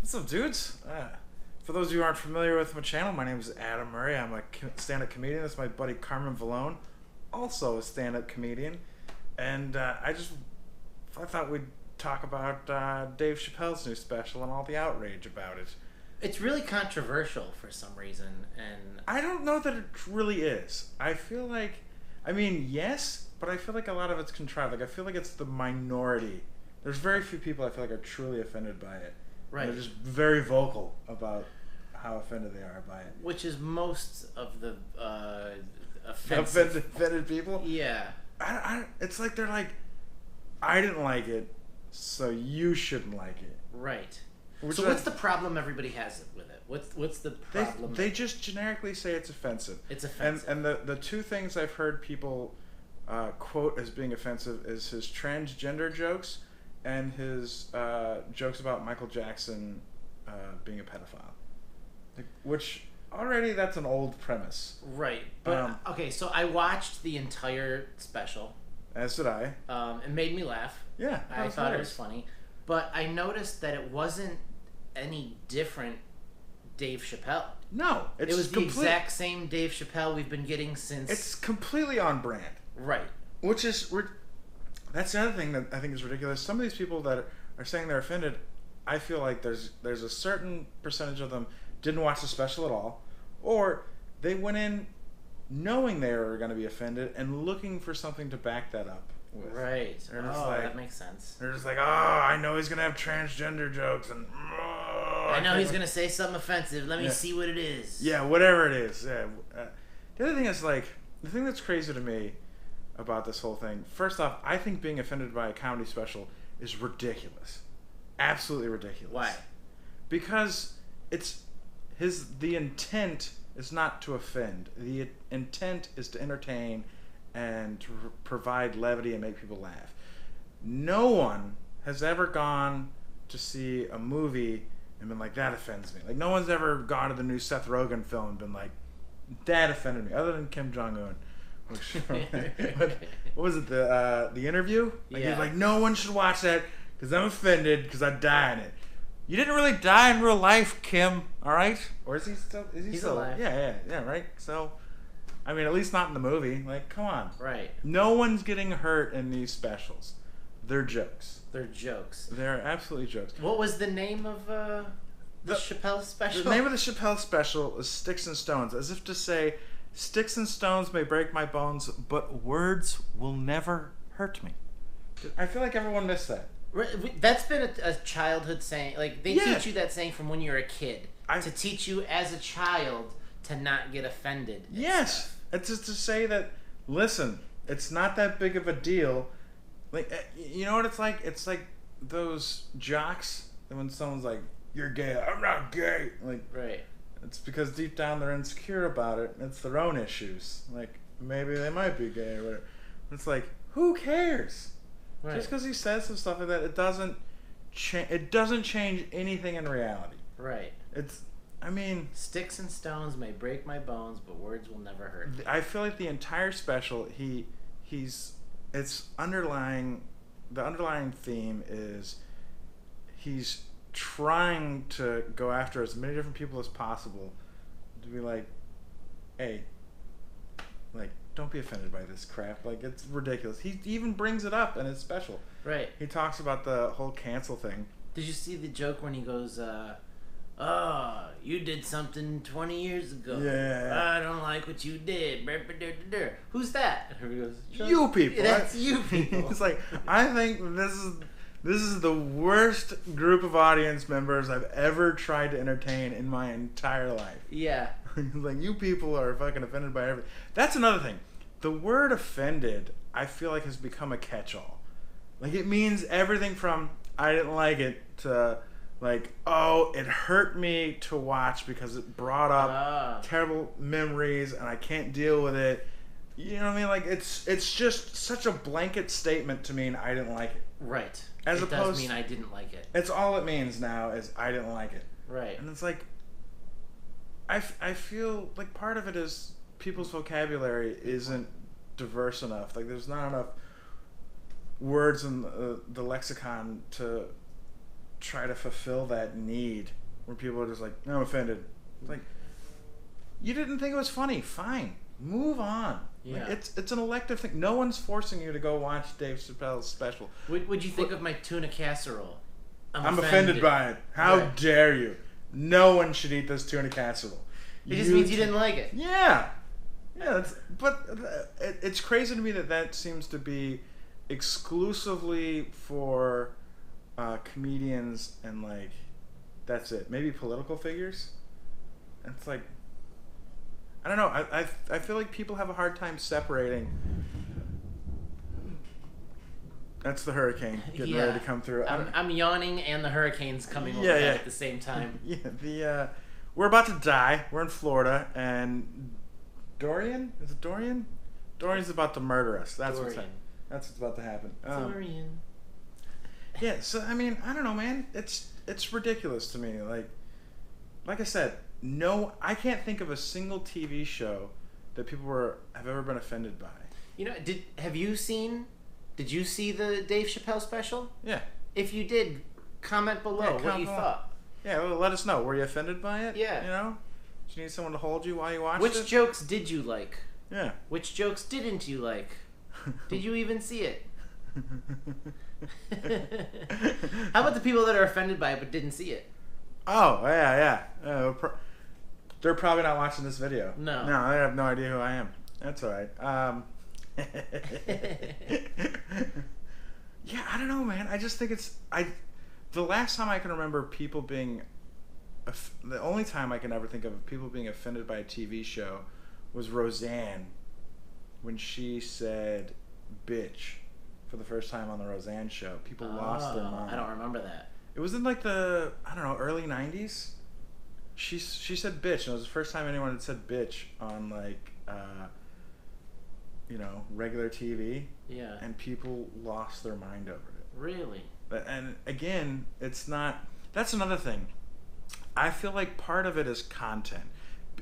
What's up, dudes? For those of you who aren't familiar with my channel, my name is Adam Murray. I'm a stand-up comedian. That's my buddy Carmen Vallone, also a stand-up comedian. And I thought we'd talk about Dave Chappelle's new special and all the outrage about it. It's really controversial for some reason, and I don't know that it really is. I feel like, yes, but I feel like a lot of it's contrived. Like, I feel like it's the minority. There's very few people I feel like are truly offended by it. right, And they're just very vocal about how offended they are by it. which is most of the offensive. Offended people? Yeah, It's like they're like, I didn't like it, so you shouldn't like it. right. Which So what's the problem everybody has with it? What's the problem? They just generically say it's offensive. It's offensive. And the two things I've heard people quote as being offensive is his transgender jokes and his jokes about Michael Jackson being a pedophile. Which, already, that's an old premise. Right, but okay. So I watched the entire special. As did I. It made me laugh. Yeah, I thought it was funny, but I noticed that it wasn't any different Dave Chappelle. No, It was the exact same Dave Chappelle we've been getting since. It's completely on brand. Right. Which is, that's the other thing that I think is ridiculous. Some of these people that are saying they're offended, I feel like there's a certain percentage of them didn't watch the special at all, or they went in knowing they were going to be offended and looking for something to back that up with. Right. They're just that makes sense. They're just like, oh, I know he's going to have transgender jokes, and I know he's going to say something offensive. Let me see what it is. Yeah, whatever it is. Yeah. The other thing is, like, the thing that's crazy to me about this whole thing, first off, I think being offended by a comedy special is ridiculous. Absolutely ridiculous. Why? Because the intent is not to offend. The intent is to entertain and to provide levity and make people laugh. No one has ever gone to see a movie and been like, that offends me. Like, no one's ever gone to the new Seth Rogen film and been like, that offended me, other than Kim Jong-un. What was it, the Interview? Like, yeah. He's like, no one should watch that because I'm offended because I die in it. You didn't really die in real life, Kim, all right? Or is he still? He's alive. Yeah, right? So, at least not in the movie. Like, come on. Right. No one's getting hurt in these specials. They're jokes. They're jokes. They're absolutely jokes. What was the name of the Chappelle special? The name of the Chappelle special is Sticks and Stones, as if to say, sticks and stones may break my bones, but words will never hurt me. I feel like everyone missed that. That's been a childhood saying. Like, they teach you that saying from when you're a kid. To teach you as a child to not get offended. Yes. It's just to say that, listen, it's not that big of a deal. Like, you know what it's like? It's like those jocks, and when someone's like, you're gay, I'm not gay. Like, right. It's because deep down they're insecure about it. It's their own issues. Like, maybe they might be gay or whatever. It's like, who cares? Right. Just because he says some stuff like that, it doesn't change anything in reality. Right. Sticks and stones may break my bones, but words will never hurt. I feel like the entire special, the underlying theme is he's trying to go after as many different people as possible to be like, hey, like, don't be offended by this crap. Like, it's ridiculous. He even brings it up in his special. Right. He talks about the whole cancel thing. Did you see the joke when he goes, oh, you did something 20 years ago. Yeah. I don't like what you did. Who's that? And he goes, you people. That's you people. It's like, I think this is the worst group of audience members I've ever tried to entertain in my entire life. Yeah. Like, you people are fucking offended by everything. That's another thing. The word offended, I feel like, has become a catch-all. Like, it means everything from I didn't like it to, like, oh, it hurt me to watch because it brought up terrible memories and I can't deal with it. You know what I mean? Like, it's just such a blanket statement to mean I didn't like it. Right. It does mean I didn't like it. It's all it means now is I didn't like it. Right. And it's like, I feel like part of it is people's vocabulary isn't diverse enough. Like, there's not enough words in the lexicon to try to fulfill that need where people are just like, no, I'm offended. It's like, you didn't think it was funny. Fine. Move on. Yeah. Like, it's an elective thing. No one's forcing you to go watch Dave Chappelle's special. What'd you think of my tuna casserole? I'm offended by it. How dare you? No one should eat this tuna casserole. It just means you didn't like it. Yeah. Yeah, it's crazy to me that seems to be exclusively for comedians and, like, that's it. Maybe political figures. And it's like, I don't know. I feel like people have a hard time separating. That's the hurricane getting ready to come through. I'm yawning, and the hurricane's coming over at the same time. Yeah, we're about to die. We're in Florida, and Dorian? Is it Dorian? Dorian's about to murder us. That's what's about to happen. Dorian. Yeah, so I mean, I don't know, man. It's ridiculous to me. Like I said, no, I can't think of a single TV show that people have ever been offended by. You know, did you see the Dave Chappelle special? Yeah. If you did, comment below what you thought. Yeah, well, let us know. Were you offended by it? Yeah. You know? Did you need someone to hold you while you watched it? Which jokes did you like? Yeah. Which jokes didn't you like? Did you even see it? How about the people that are offended by it but didn't see it? Oh, yeah. They're probably not watching this video. No, they have no idea who I am. That's all right. Yeah, I don't know, man. I just think the last time I can remember people being, the only time I can ever think of people being offended by a TV show was Roseanne, when she said "bitch" for the first time on the Roseanne show. People lost their mind. I don't remember that. It was in like the, I don't know, early 90s. She said "bitch," and it was the first time anyone had said "bitch" on, like, regular TV. Yeah. And people lost their mind over it. Really? And again, it's not. That's another thing. I feel like part of it is content,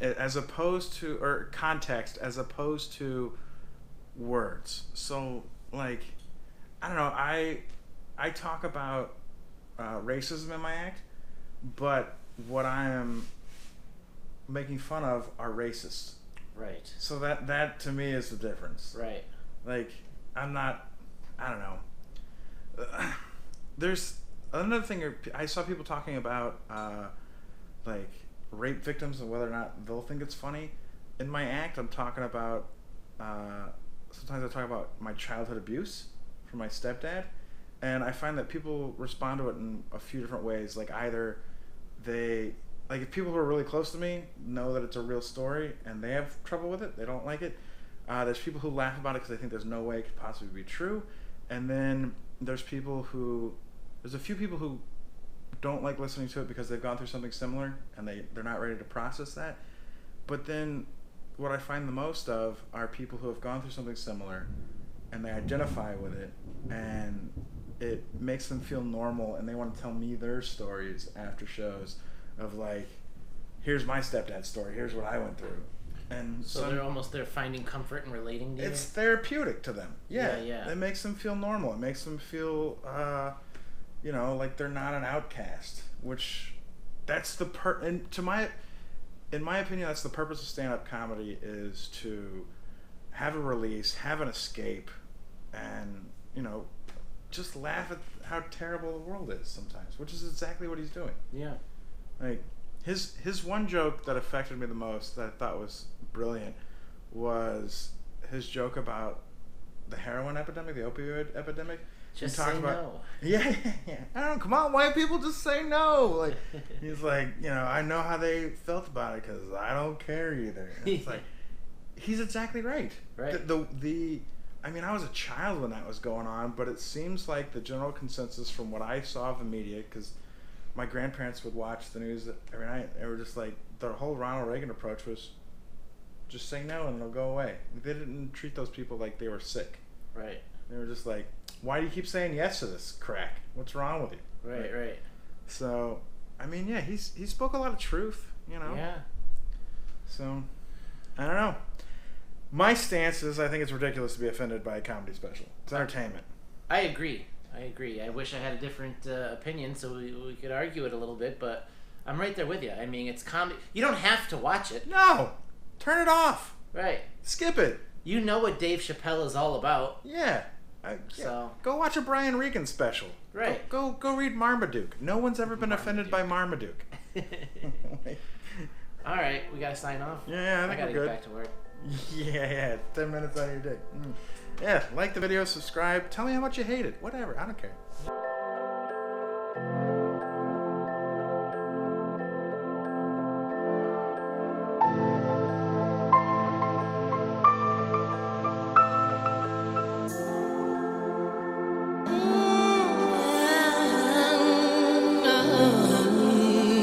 as opposed to, or context, as opposed to words. So, like, I don't know. I talk about racism in my act, but what I am making fun of are racists. Right. So that to me is the difference. Right. Like, I'm not. I don't know. There's another thing. I saw people talking about like rape victims and whether or not they'll think it's funny. In my act, I'm talking about. Sometimes I talk about my childhood abuse from my stepdad, and I find that people respond to it in a few different ways. Like, either they, like, if people who are really close to me know that it's a real story and they have trouble with it, they don't like it. There's people who laugh about it because they think there's no way it could possibly be true, and then there's a few people who don't like listening to it because they've gone through something similar and they're not ready to process that. But then what I find the most of are people who have gone through something similar and they identify with it, and it makes them feel normal, and they want to tell me their stories after shows of, like, here's my stepdad's story, here's what I went through. And so they're finding comfort in relating to it's therapeutic to them. Yeah. Yeah. It makes them feel normal. It makes them feel like they're not an outcast, which that's the in my opinion, that's the purpose of stand-up comedy, is to have a release, have an escape, and, just laugh at how terrible the world is sometimes, which is exactly what he's doing. Yeah. Like, his one joke that affected me the most, that I thought was brilliant, was his joke about the heroin epidemic, the opioid epidemic. Just say no. Yeah. I don't know, come on, white people, just say no. Like, he's like, I know how they felt about it because I don't care either. And it's like, he's exactly right. Right. I was a child when that was going on, but it seems like the general consensus from what I saw of the media, because my grandparents would watch the news every night, they were just like, the whole Ronald Reagan approach was just say no and it'll go away. They didn't treat those people like they were sick. Right. They were just like, why do you keep saying yes to this crack? What's wrong with you? Right. So, he spoke a lot of truth, Yeah. So, I don't know. My stance is, I think it's ridiculous to be offended by a comedy special. It's entertainment. I agree. I agree. I wish I had a different opinion so we could argue it a little bit, but I'm right there with you. I mean, it's comedy. You don't have to watch it. No! Turn it off! Right. Skip it! You know what Dave Chappelle is all about. Yeah. So go watch a Brian Regan special. Right. Go read Marmaduke. No one's ever been offended by Marmaduke. All right, we gotta sign off. Yeah, I gotta get back to work. Yeah, 10 minutes out of your day. Yeah, like the video, subscribe, tell me how much you hate it. Whatever, I don't care.